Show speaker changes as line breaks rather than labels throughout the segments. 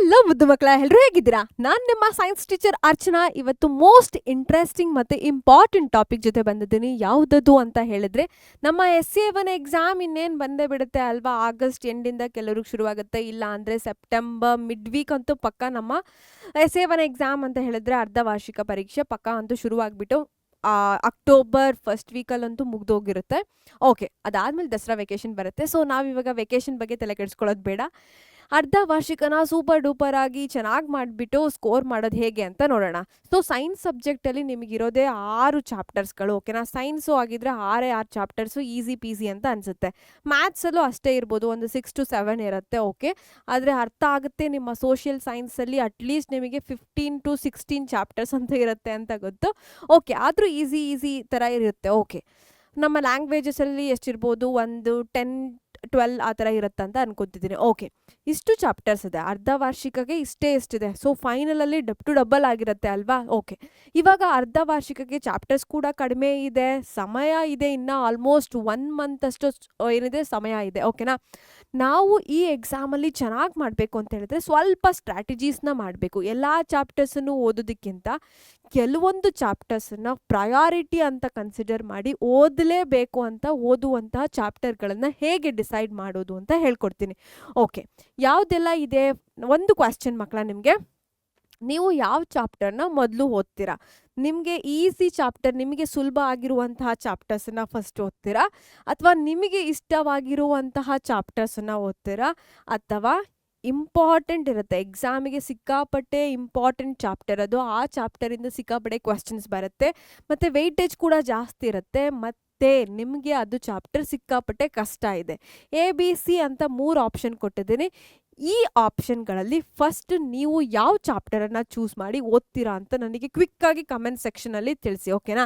Hello ಮುದ್ದು ಮಕ್ಕಳ, ಎಲ್ಲರೂ ಹೇಗಿದ್ದೀರಾ? ನಾನು ನಿಮ್ಮ ಸೈನ್ಸ್ ಟೀಚರ್ ಅರ್ಚನಾ. ಇವತ್ತು ಮೋಸ್ಟ್ ಇಂಟ್ರೆಸ್ಟಿಂಗ್ ಮತ್ತು ಇಂಪಾರ್ಟೆಂಟ್ ಟಾಪಿಕ್ ಜೊತೆ ಬಂದಿದ್ದೀನಿ. ಯಾವುದದು ಅಂತ ಹೇಳಿದ್ರೆ, ನಮ್ಮ SCA1 ಎಕ್ಸಾಮ್ ಇನ್ನೇನು ಬಂದೇ ಬಿಡುತ್ತೆ ಅಲ್ವಾ. ಆಗಸ್ಟ್ ಎಂಡಿಂದ ಕೆಲವ್ರಿಗೆ ಶುರುವಾಗುತ್ತೆ, ಇಲ್ಲ ಅಂದರೆ ಸೆಪ್ಟೆಂಬರ್ ಮಿಡ್ ವೀಕ್ ಅಂತೂ ಪಕ್ಕ ನಮ್ಮ SCA1 ಎಕ್ಸಾಮ್ ಅಂತ ಹೇಳಿದ್ರೆ ಅರ್ಧ ವಾರ್ಷಿಕ ಪರೀಕ್ಷೆ ಪಕ್ಕ ಅಂತೂ ಶುರುವಾಗ್ಬಿಟ್ಟು ಅಕ್ಟೋಬರ್ ಫಸ್ಟ್ ವೀಕಲ್ಲಂತೂ ಮುಗ್ದೋಗಿರುತ್ತೆ. ಓಕೆ, ಅದಾದಮೇಲೆ ದಸರಾ ವೆಕೇಷನ್ ಬರುತ್ತೆ. ಸೊ ನಾವಿವಾಗ ವೆಕೇಷನ್ ಬಗ್ಗೆ ತಲೆ ಕೆಡಿಸ್ಕೊಳ್ಳೋದು ಬೇಡ. ಅರ್ಧ ವಾರ್ಷಿಕನ ಸೂಪರ್ ಡೂಪರ್ ಆಗಿ ಚೆನ್ನಾಗಿ ಮಾಡಿಬಿಟ್ಟು ಸ್ಕೋರ್ ಮಾಡೋದು ಹೇಗೆ ಅಂತ ನೋಡೋಣ. ಸೊ ಸೈನ್ಸ್ ಸಬ್ಜೆಕ್ಟಲ್ಲಿ ನಿಮಗಿರೋದೇ 6 ಚಾಪ್ಟರ್ಸ್ಗಳು. ಓಕೆನಾ? ಸೈನ್ಸು ಆಗಿದ್ರೆ 6 ಚಾಪ್ಟರ್ಸು ಈಸಿ ಪೀಸಿ ಅಂತ ಅನಿಸುತ್ತೆ. ಮ್ಯಾಥ್ಸಲ್ಲೂ ಅಷ್ಟೇ ಇರ್ಬೋದು, ಒಂದು 6 to 7 ಇರುತ್ತೆ. ಓಕೆ, ಆದರೆ ಅರ್ಥ ಆಗುತ್ತೆ. ನಿಮ್ಮ ಸೋಷಿಯಲ್ ಸೈನ್ಸಲ್ಲಿ ಅಟ್ಲೀಸ್ಟ್ ನಿಮಗೆ 15 to 16 ಚಾಪ್ಟರ್ಸ್ ಅಂತ ಇರುತ್ತೆ ಅಂತ ಗೊತ್ತು. ಓಕೆ, ಆದರೂ ಈಸಿ ಥರ ಇರುತ್ತೆ. ಓಕೆ, ನಮ್ಮ ಲ್ಯಾಂಗ್ವೇಜಸಲ್ಲಿ ಎಷ್ಟಿರ್ಬೋದು, ಒಂದು 10-12 ಆ ಥರ ಇರುತ್ತೆ ಅಂತ ಅನ್ಕೊತಿದ್ದೀನಿ. ಓಕೆ, ಇಷ್ಟು ಚಾಪ್ಟರ್ಸ್ ಇದೆ. ಅರ್ಧ ವಾರ್ಷಿಕಕ್ಕೆ ಎಷ್ಟಿದೆ. ಸೊ ಫೈನಲಲ್ಲಿ ಡಬಲ್ ಆಗಿರುತ್ತೆ ಅಲ್ವಾ. ಓಕೆ, ಇವಾಗ ಅರ್ಧ ವಾರ್ಷಿಕಕ್ಕೆ ಚಾಪ್ಟರ್ಸ್ ಕೂಡ ಕಡಿಮೆ ಇದೆ, ಸಮಯ ಇದೆ, ಇನ್ನು ಆಲ್ಮೋಸ್ಟ್ 1 ಮಂತ್ ಅಷ್ಟು ಏನಿದೆ ಸಮಯ ಇದೆ. ಓಕೆನಾ? ನಾವು ಈ ಎಕ್ಸಾಮಲ್ಲಿ ಚೆನ್ನಾಗಿ ಮಾಡಬೇಕು ಅಂತ ಹೇಳಿದ್ರೆ ಸ್ವಲ್ಪ ಸ್ಟ್ರಾಟಜೀಸ್ನ ಮಾಡಬೇಕು. ಎಲ್ಲ ಚಾಪ್ಟರ್ಸನ್ನು ಓದೋದಕ್ಕಿಂತ ಕೆಲವೊಂದು ಚಾಪ್ಟರ್ಸನ್ನು ಪ್ರಯಾರಿಟಿ ಅಂತ ಕನ್ಸಿಡರ್ ಮಾಡಿ ಓದಲೇಬೇಕು ಅಂತ ಓದುವಂತಹ ಚಾಪ್ಟರ್ಗಳನ್ನು ಹೇಗೆ ಡಿಸೈಡ್ ಮಾಡೋದು ಅಂತ ಹೇಳ್ಕೊಡ್ತೀನಿ. ಓಕೆ, ಯಾವುದೆಲ್ಲ ಇದೆ? ಒಂದು ಕ್ವೆಶ್ಚನ್ ಮಕ್ಕಳ ನಿಮಗೆ, ನೀವು ಯಾವ ಚಾಪ್ಟರ್ನ ಮೊದಲು ಓದ್ತೀರಾ? ನಿಮಗೆ ಈಸಿ ಚಾಪ್ಟರ್, ನಿಮಗೆ ಸುಲಭ ಆಗಿರುವಂತಹ ಚಾಪ್ಟರ್ಸನ್ನು ಫಸ್ಟ್ ಓದ್ತೀರಾ, ಅಥವಾ ನಿಮಗೆ ಇಷ್ಟವಾಗಿರುವಂತಹ ಚಾಪ್ಟರ್ಸನ್ನು ಓದ್ತೀರಾ, ಅಥವಾ ಇಂಪಾರ್ಟೆಂಟ್ ಇರುತ್ತೆ ಎಕ್ಸಾಮಿಗೆ ಸಿಕ್ಕಾಪಟ್ಟೆ ಇಂಪಾರ್ಟೆಂಟ್ ಚಾಪ್ಟರ್ ಅದು, ಆ ಚಾಪ್ಟರಿಂದ ಸಿಕ್ಕಾಪಟ್ಟೆ ಕ್ವೆಶ್ಚನ್ಸ್ ಬರುತ್ತೆ, ಮತ್ತು ವೆಯ್ಟೇಜ್ ಕೂಡ ಜಾಸ್ತಿ ಇರುತ್ತೆ, ಮತ್ತು ನಿಮಗೆ ಅದು ಚಾಪ್ಟರ್ ಸಿಕ್ಕಾಪಟ್ಟೆ ಕಷ್ಟ ಇದೆ. ABC ಅಂತ 3 ಆಪ್ಷನ್ ಕೊಟ್ಟಿದ್ದೀನಿ. ಈ ಆಪ್ಷನ್ಗಳಲ್ಲಿ ಫಸ್ಟ್ ನೀವು ಯಾವ ಚಾಪ್ಟರನ್ನು ಚೂಸ್ ಮಾಡಿ ಓದ್ತೀರಾ ಅಂತ ನನಗೆ ಕ್ವಿಕ್ಕಾಗಿ ಕಮೆಂಟ್ ಸೆಕ್ಷನಲ್ಲಿ ತಿಳಿಸಿ. ಓಕೆನಾ?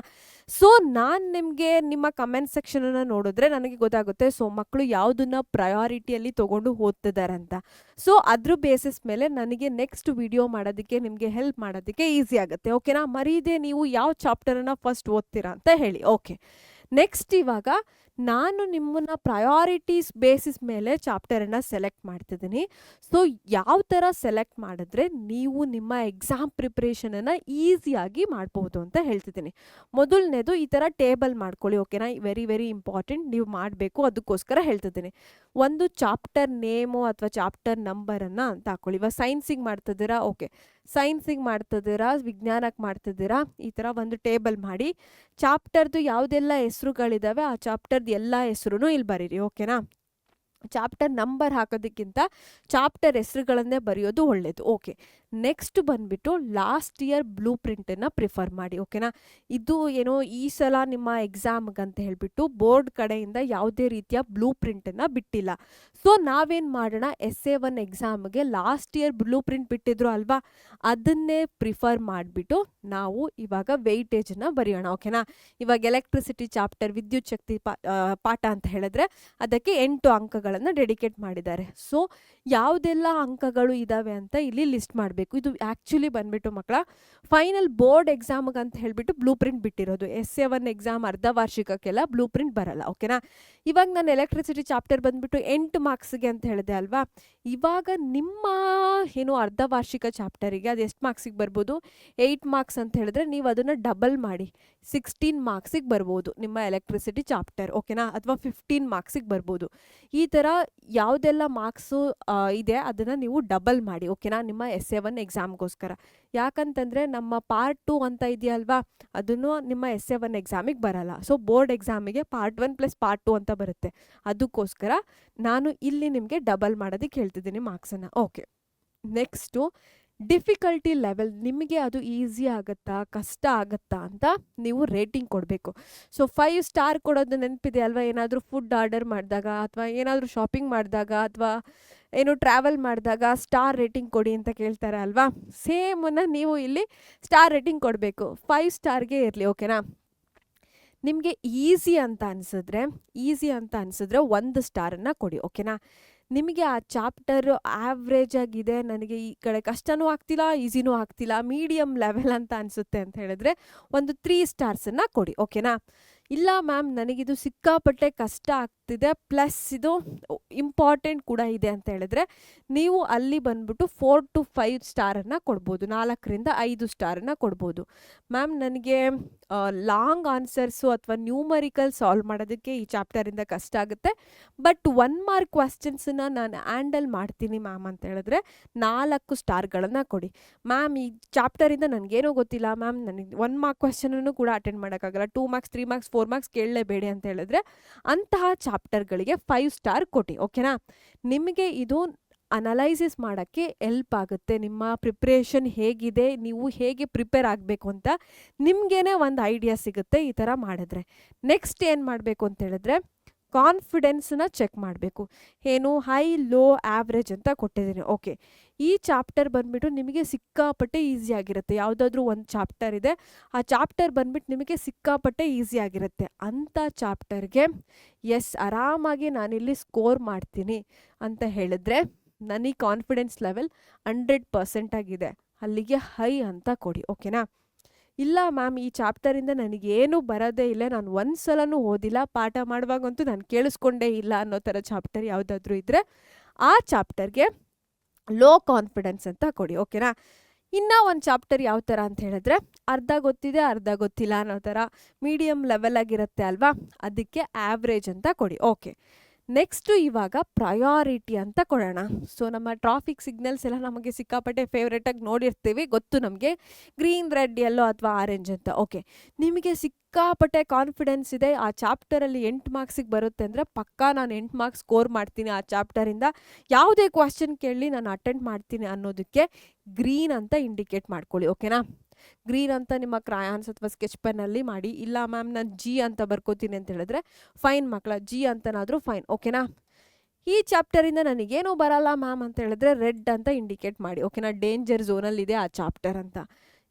ಸೊ ನಾನು ನಿಮಗೆ ನಿಮ್ಮ ಕಮೆಂಟ್ ಸೆಕ್ಷನನ್ನು ನೋಡಿದ್ರೆ ನನಗೆ ಗೊತ್ತಾಗುತ್ತೆ ಸೊ ಮಕ್ಕಳು ಯಾವುದನ್ನು ಪ್ರಯಾರಿಟಿಯಲ್ಲಿ ತೊಗೊಂಡು ಓದ್ತಿದ್ದಾರೆ ಅಂತ. ಸೊ ಅದ್ರ ಬೇಸಿಸ್ ಮೇಲೆ ನನಗೆ ನೆಕ್ಸ್ಟ್ ವಿಡಿಯೋ ಮಾಡೋದಕ್ಕೆ, ನಿಮಗೆ ಹೆಲ್ಪ್ ಮಾಡೋದಕ್ಕೆ ಈಸಿ ಆಗುತ್ತೆ. ಓಕೆನಾ? ಮರೀದೆ ನೀವು ಯಾವ ಚಾಪ್ಟರನ್ನು ಫಸ್ಟ್ ಓದ್ತೀರಾ ಅಂತ ಹೇಳಿ. ಓಕೆ, ನೆಕ್ಸ್ಟ್ ಇವಾಗ ನಾನು ನಿಮ್ಮನ್ನು ಪ್ರಯಾರಿಟೀಸ್ ಬೇಸಿಸ್ ಮೇಲೆ ಚಾಪ್ಟರನ್ನು ಸೆಲೆಕ್ಟ್ ಮಾಡ್ತಿದ್ದೀನಿ. ಸೊ ಯಾವ ಥರ ಸೆಲೆಕ್ಟ್ ಮಾಡಿದ್ರೆ ನೀವು ನಿಮ್ಮ ಎಕ್ಸಾಮ್ ಪ್ರಿಪ್ರೇಷನನ್ನು ಈಸಿಯಾಗಿ ಮಾಡ್ಬೋದು ಅಂತ ಹೇಳ್ತಿದ್ದೀನಿ. ಮೊದಲನೇದು ಈ ಥರ ಟೇಬಲ್ ಮಾಡ್ಕೊಳ್ಳಿ. ಓಕೆನಾ? ವೆರಿ ಇಂಪಾರ್ಟೆಂಟ್, ನೀವು ಮಾಡಬೇಕು, ಅದಕ್ಕೋಸ್ಕರ ಹೇಳ್ತಿದ್ದೀನಿ. ಒಂದು ಚಾಪ್ಟರ್ ನೇಮು ಅಥವಾ ಚಾಪ್ಟರ್ ನಂಬರನ್ನು ಅಂತ ಹಾಕ್ಕೊಳ್ಳಿ. ಇವಾಗ ಸೈನ್ಸಿಗೆ ಮಾಡ್ತಿದ್ದೀರಾ, ಓಕೆ, ಸೈನ್ಸಿಗೆ ಮಾಡ್ತಿದ್ದೀರಾ, ವಿಜ್ಞಾನಕ್ಕೆ ಮಾಡ್ತಿದ್ದೀರಾ, ಈ ಥರ ಒಂದು ಟೇಬಲ್ ಮಾಡಿ ಚಾಪ್ಟರ್ದು ಯಾವುದೆಲ್ಲ ಹೆಸರುಗಳಿದ್ದಾವೆ ಆ ಚಾಪ್ಟರ್ದು ಎಲ್ಲ ಹೆಸರು ಇಲ್ಲಿ ಬರೀರಿ. ಓಕೆನಾ? ಚಾಪ್ಟರ್ ನಂಬರ್ ಹಾಕೋದಕ್ಕಿಂತ ಚಾಪ್ಟರ್ ಹೆಸರುಗಳನ್ನೇ ಬರೆಯೋದು ಒಳ್ಳೆಯದು. ಓಕೆ, ನೆಕ್ಸ್ಟ್ ಬಂದುಬಿಟ್ಟು ಲಾಸ್ಟ್ ಇಯರ್ ಬ್ಲೂ ಪ್ರಿಂಟನ್ನು ಪ್ರಿಫರ್ ಮಾಡಿ. ಓಕೆನಾ? ಇದು ಏನೋ ಈ ಸಲ ನಿಮ್ಮ ಎಕ್ಸಾಮ್ಗಂತ ಹೇಳಿಬಿಟ್ಟು ಬೋರ್ಡ್ ಕಡೆಯಿಂದ ಯಾವುದೇ ರೀತಿಯ ಬ್ಲೂ ಪ್ರಿಂಟನ್ನು ಬಿಟ್ಟಿಲ್ಲ. ಸೊ ನಾವೇನು ಮಾಡೋಣ, SCA1 ಎಕ್ಸಾಮ್ಗೆ ಲಾಸ್ಟ್ ಇಯರ್ ಬ್ಲೂ ಪ್ರಿಂಟ್ ಬಿಟ್ಟಿದ್ರು ಅಲ್ವಾ, ಅದನ್ನೇ ಪ್ರಿಫರ್ ಮಾಡಿಬಿಟ್ಟು ನಾವು ಇವಾಗ ವೆಯ್ಟೇಜನ್ನು ಬರೆಯೋಣ. ಓಕೆನಾ? ಇವಾಗ ಎಲೆಕ್ಟ್ರಿಸಿಟಿ ಚಾಪ್ಟರ್, ವಿದ್ಯುತ್ ಶಕ್ತಿ ಪಾಠ ಅಂತ ಹೇಳಿದ್ರೆ ಅದಕ್ಕೆ 8 ಅಂಕಗಳನ್ನು ಡೆಡಿಕೇಟ್ ಮಾಡಿದ್ದಾರೆ. ಸೊ ಯಾವುದೆಲ್ಲ ಅಂಕಗಳು ಇದ್ದಾವೆ ಅಂತ ಇಲ್ಲಿ ಲಿಸ್ಟ್ ಮಾಡಬೇಕು. ಇದು ಆ್ಯಕ್ಚುಲಿ ಬಂದ್ಬಿಟ್ಟು ಮಕ್ಕಳ ಫೈನಲ್ ಬೋರ್ಡ್ ಎಕ್ಸಾಮ್ಗೆ ಅಂತ ಹೇಳಿಬಿಟ್ಟು ಬ್ಲೂ ಪ್ರಿಂಟ್ ಬಿಟ್ಟಿರೋದು. SCA1 ಎಕ್ಸಾಮ್ ಅರ್ಧ ವಾರ್ಷಿಕಕ್ಕೆಲ್ಲ ಬ್ಲೂ ಪ್ರಿಂಟ್ ಬರಲ್ಲ. ಓಕೆನಾ? ಇವಾಗ ನಾನು ಎಲೆಕ್ಟ್ರಿಸಿಟಿ ಚಾಪ್ಟರ್ ಬಂದ್ಬಿಟ್ಟು 8 ಮಾರ್ಕ್ಸ್ಗೆ ಅಂತ ಹೇಳಿದೆ ಅಲ್ವಾ. ಇವಾಗ ನಿಮ್ಮ ಏನು ಅರ್ಧ ವಾರ್ಷಿಕ ಚಾಪ್ಟರಿಗೆ ಅದು ಎಷ್ಟು ಮಾರ್ಕ್ಸಿಗೆ ಬರ್ಬೋದು? 8 ಮಾರ್ಕ್ಸ್ ಅಂತ ಹೇಳಿದ್ರೆ ನೀವು ಅದನ್ನು ಡಬಲ್ ಮಾಡಿ 16 ಮಾರ್ಕ್ಸಿಗೆ ಬರ್ಬೋದು ನಿಮ್ಮ ಎಲೆಕ್ಟ್ರಿಸಿಟಿ ಚಾಪ್ಟರ್. ಓಕೆನಾ? ಅಥವಾ 15 ಮಾರ್ಕ್ಸಿಗೆ ಬರ್ಬೋದು. ಈ ಥರ ಯಾವುದೆಲ್ಲ ಮಾರ್ಕ್ಸು ಇದೆ ಅದನ್ನು ನೀವು ಡಬಲ್ ಮಾಡಿ. ಓಕೆನಾ? ನಿಮ್ಮ SCA1 ಎಕ್ಸಾಮ್ಗೋಸ್ಕರ. ಯಾಕಂತಂದರೆ ನಮ್ಮ ಪಾರ್ಟ್ 2 ಅಂತ ಇದೆಯಲ್ವಾ, ಅದನ್ನು ನಿಮ್ಮ SCA1 ಎಕ್ಸಾಮಿಗೆ ಬರಲ್ಲ. ಸೊ ಬೋರ್ಡ್ ಎಕ್ಸಾಮಿಗೆ ಪಾರ್ಟ್ 1 + ಪಾರ್ಟ್ 2 ಅಂತ ಬರುತ್ತೆ. ಅದಕ್ಕೋಸ್ಕರ ನಾನು ಇಲ್ಲಿ ನಿಮಗೆ ಡಬಲ್ ಮಾಡೋದಕ್ಕೆ ಹೇಳ್ತಿದ್ದೀನಿ ಮಾರ್ಕ್ಸನ್ನು. ಓಕೆ, ನೆಕ್ಸ್ಟು ಡಿಫಿಕಲ್ಟಿ ಲೆವೆಲ್, ನಿಮಗೆ ಅದು ಈಸಿ ಆಗುತ್ತಾ ಕಷ್ಟ ಆಗುತ್ತಾ ಅಂತ ನೀವು ರೇಟಿಂಗ್ ಕೊಡಬೇಕು. ಸೊ 5 ಸ್ಟಾರ್ ಕೊಡೋದು ನೆನಪಿದೆ ಅಲ್ವಾ? ಏನಾದರೂ ಫುಡ್ ಆರ್ಡರ್ ಮಾಡಿದಾಗ ಅಥವಾ ಏನಾದರೂ ಶಾಪಿಂಗ್ ಮಾಡಿದಾಗ ಅಥವಾ ಏನು ಟ್ರಾವೆಲ್ ಮಾಡಿದಾಗ ಸ್ಟಾರ್ ರೇಟಿಂಗ್ ಕೊಡಿ ಅಂತ ಕೇಳ್ತಾರೆ ಅಲ್ವಾ. ಸೇಮನ್ನು ನೀವು ಇಲ್ಲಿ ಸ್ಟಾರ್ ರೇಟಿಂಗ್ ಕೊಡಬೇಕು. 5 ಸ್ಟಾರ್ಗೆ ಇರಲಿ. ಓಕೆನಾ? ನಿಮಗೆ ಈಸಿ ಅಂತ ಅನಿಸಿದ್ರೆ 1 ಸ್ಟಾರನ್ನು ಕೊಡಿ. ಓಕೆನಾ? ನಿಮಗೆ ಆ ಚಾಪ್ಟರ್ ಆವ್ರೇಜ್ ಆಗಿದೆ, ನನಗೆ ಈ ಕಡೆ ಕಷ್ಟನೂ ಆಗ್ತಿಲ್ಲ ಈಸಿನೂ ಆಗ್ತಿಲ್ಲ, ಮೀಡಿಯಮ್ ಲೆವೆಲ್ ಅಂತ ಅನಿಸುತ್ತೆ ಅಂತ ಹೇಳಿದ್ರೆ ಒಂದು 3 ಸ್ಟಾರ್ಸನ್ನು ಕೊಡಿ. ಓಕೆನಾ? ಇಲ್ಲ ಮ್ಯಾಮ್ ನನಗಿದು ಸಿಕ್ಕಾಪಟ್ಟೆ ಕಷ್ಟ ಆಗ್ತಿದೆ ಪ್ಲಸ್ ಇದು ಇಂಪಾರ್ಟೆಂಟ್ ಕೂಡ ಇದೆ ಅಂತ ಹೇಳಿದ್ರೆ ನೀವು ಅಲ್ಲಿ ಬಂದ್ಬಿಟ್ಟು 4 to 5 ಸ್ಟಾರನ್ನು ಕೊಡ್ಬೋದು, 4ರಿಂದ 5 ಸ್ಟಾರನ್ನು ಕೊಡ್ಬೋದು. ಮ್ಯಾಮ್ ನನಗೆ ಲಾಂಗ್ ಆನ್ಸರ್ಸು ಅಥವಾ ನ್ಯೂಮರಿಕಲ್ ಸಾಲ್ವ್ ಮಾಡೋದಕ್ಕೆ ಈ ಚಾಪ್ಟರಿಂದ ಕಷ್ಟ ಆಗುತ್ತೆ, ಬಟ್ 1 ಮಾರ್ಕ್ ಕ್ವಶನ್ಸನ್ನ ನಾನು ಹ್ಯಾಂಡಲ್ ಮಾಡ್ತೀನಿ ಮ್ಯಾಮ್ ಅಂತ ಹೇಳಿದ್ರೆ 4 ಸ್ಟಾರ್ಗಳನ್ನು ಕೊಡಿ. ಮ್ಯಾಮ್ ಈ ಚಾಪ್ಟರಿಂದ ನನಗೇನೋ ಗೊತ್ತಿಲ್ಲ ಮ್ಯಾಮ್, ನನಗೆ 1 ಮಾರ್ಕ್ ಕ್ವಶನನ್ನು ಕೂಡ ಅಟೆಂಡ್ ಮಾಡೋಕ್ಕಾಗಲ್ಲ, 2 ಮಾರ್ಕ್ಸ್ 3 ಮಾರ್ಕ್ಸ್ 4 ಮಾರ್ಕ್ಸ್ ಕೇಳಲೇಬೇಡಿ ಅಂತ ಹೇಳಿದ್ರೆ ಅಂತಹ ಚಾಪ್ಟರ್ಗಳಿಗೆ 5 ಸ್ಟಾರ್ ಕೊಡಿ. ಓಕೆನಾ? ನಿಮಗೆ ಇದು ಅನಲೈಸಿಸ್ ಮಾಡೋಕ್ಕೆ ಎಲ್ಪ್ ಆಗುತ್ತೆ. ನಿಮ್ಮ ಪ್ರಿಪ್ರೇಷನ್ ಹೇಗಿದೆ, ನೀವು ಹೇಗೆ ಪ್ರಿಪೇರ್ ಆಗಬೇಕು ಅಂತ ನಿಮಗೇನೆ ಒಂದು ಐಡಿಯಾ ಸಿಗುತ್ತೆ ಈ ಥರ ಮಾಡಿದ್ರೆ. ನೆಕ್ಸ್ಟ್ ಏನು ಮಾಡಬೇಕು ಅಂತ ಹೇಳಿದ್ರೆ ಕಾನ್ಫಿಡೆನ್ಸ್ನ ಚೆಕ್ ಮಾಡಬೇಕು. ಏನು ಹೈ ಲೋ ಆವ್ರೇಜ್ ಅಂತ ಕೊಟ್ಟಿದ್ದೀನಿ. ಓಕೆ, ಈ ಚಾಪ್ಟರ್ ಬಂದ್ಬಿಟ್ಟು ನಿಮಗೆ ಸಿಕ್ಕಾಪಟ್ಟೆ ಈಸಿ ಆಗಿರುತ್ತೆ. ಯಾವುದಾದ್ರೂ ಒಂದು ಚಾಪ್ಟರ್ ಇದೆ, ಆ ಚಾಪ್ಟರ್ ಬಂದ್ಬಿಟ್ಟು ನಿಮಗೆ ಸಿಕ್ಕಾಪಟ್ಟೆ ಈಸಿ ಆಗಿರುತ್ತೆ. ಅಂಥ ಚಾಪ್ಟರ್ಗೆ ಆರಾಮಾಗಿ ನಾನಿಲ್ಲಿ ಸ್ಕೋರ್ ಮಾಡ್ತೀನಿ ಅಂತ ಹೇಳಿದ್ರೆ ನನಗೆ ಕಾನ್ಫಿಡೆನ್ಸ್ ಲೆವೆಲ್ 100% ಆಗಿದೆ, ಅಲ್ಲಿಗೆ ಹೈ ಅಂತ ಕೊಡಿ. ಓಕೆನಾ? ಇಲ್ಲ ಮ್ಯಾಮ್ ಈ ಚಾಪ್ಟರಿಂದ ನನಗೇನು ಬರೋದೇ ಇಲ್ಲ, ನಾನು ಒಂದು ಸಲನೂ ಓದಿಲ್ಲ, ಪಾಠ ಮಾಡುವಾಗಂತೂ ನಾನು ಕೇಳಿಸ್ಕೊಂಡೇ ಇಲ್ಲ ಅನ್ನೋ ಥರ ಚಾಪ್ಟರ್ ಯಾವುದಾದ್ರೂ ಇದ್ದರೆ ಆ ಚಾಪ್ಟರ್ಗೆ ಲೋ ಕಾನ್ಫಿಡೆನ್ಸ್ ಅಂತ ಕೊಡಿ. ಓಕೆನಾ? ಇನ್ನೂ ಒಂದು ಚಾಪ್ಟರ್ ಯಾವ ಥರ ಅಂತ ಹೇಳಿದ್ರೆ ಅರ್ಧ ಗೊತ್ತಿದೆ ಅರ್ಧ ಗೊತ್ತಿಲ್ಲ ಅನ್ನೋ ಥರ ಮೀಡಿಯಮ್ ಲೆವೆಲ್ ಆಗಿರುತ್ತೆ ಅಲ್ವಾ, ಅದಕ್ಕೆ ಆವ್ರೇಜ್ ಅಂತ ಕೊಡಿ. ಓಕೆ, ನೆಕ್ಸ್ಟು ಇವಾಗ ಪ್ರಯಾರಿಟಿ ಅಂತ ಕೊಡೋಣ. ಸೊ ನಮ್ಮ ಟ್ರಾಫಿಕ್ ಸಿಗ್ನಲ್ಸ್ ಎಲ್ಲ ನಮಗೆ ಸಿಕ್ಕಾಪಟ್ಟೆ ಫೇವ್ರೇಟಾಗಿ ನೋಡಿರ್ತೀವಿ, ಗೊತ್ತು ನಮಗೆ ಗ್ರೀನ್ ರೆಡ್ ಯೆಲ್ಲೋ ಅಥವಾ ಆರೆಂಜ್ ಅಂತ. ಓಕೆ, ನಿಮಗೆ ಸಿಕ್ಕಾಪಟ್ಟೆ ಕಾನ್ಫಿಡೆನ್ಸ್ ಇದೆ ಆ ಚಾಪ್ಟರಲ್ಲಿ 8 ಮಾರ್ಕ್ಸಿಗೆ ಬರುತ್ತೆ ಅಂದರೆ ಪಕ್ಕಾ ನಾನು 8 ಮಾರ್ಕ್ಸ್ ಸ್ಕೋರ್ ಮಾಡ್ತೀನಿ ಆ ಚಾಪ್ಟರಿಂದ, ಯಾವುದೇ ಕ್ವಶನ್ ಕೇಳಲಿ ನಾನು ಅಟೆಂಡ್ ಮಾಡ್ತೀನಿ ಅನ್ನೋದಕ್ಕೆ ಗ್ರೀನ್ ಅಂತ ಇಂಡಿಕೇಟ್ ಮಾಡ್ಕೊಳ್ಳಿ. ಓಕೆನಾ? ಗ್ರೀನ್ ಅಂತ ನಿಮ್ಮ ಕ್ರಾಯಾನ್ಸ್ ಅಥವಾ ಸ್ಕೆಚ್ ಪೆನ್ನಲ್ಲಿ ಮಾಡಿ. ಇಲ್ಲ ಮ್ಯಾಮ್ ನಾನು ಜಿ ಅಂತ ಬರ್ಕೋತೀನಿ ಅಂತ ಹೇಳಿದ್ರೆ ಫೈನ್ ಮಕ್ಕಳ, ಜಿ ಅಂತನಾದರೂ ಫೈನ್. ಓಕೆನಾ? ಈ ಚಾಪ್ಟರಿಂದ ನನಗೇನೂ ಬರಲ್ಲ ಮ್ಯಾಮ್ ಅಂತ ಹೇಳಿದ್ರೆ ರೆಡ್ ಅಂತ ಇಂಡಿಕೇಟ್ ಮಾಡಿ. ಓಕೆನಾ? ಡೇಂಜರ್ ಝೋನಲ್ಲಿದೆ ಆ ಚಾಪ್ಟರ್ ಅಂತ.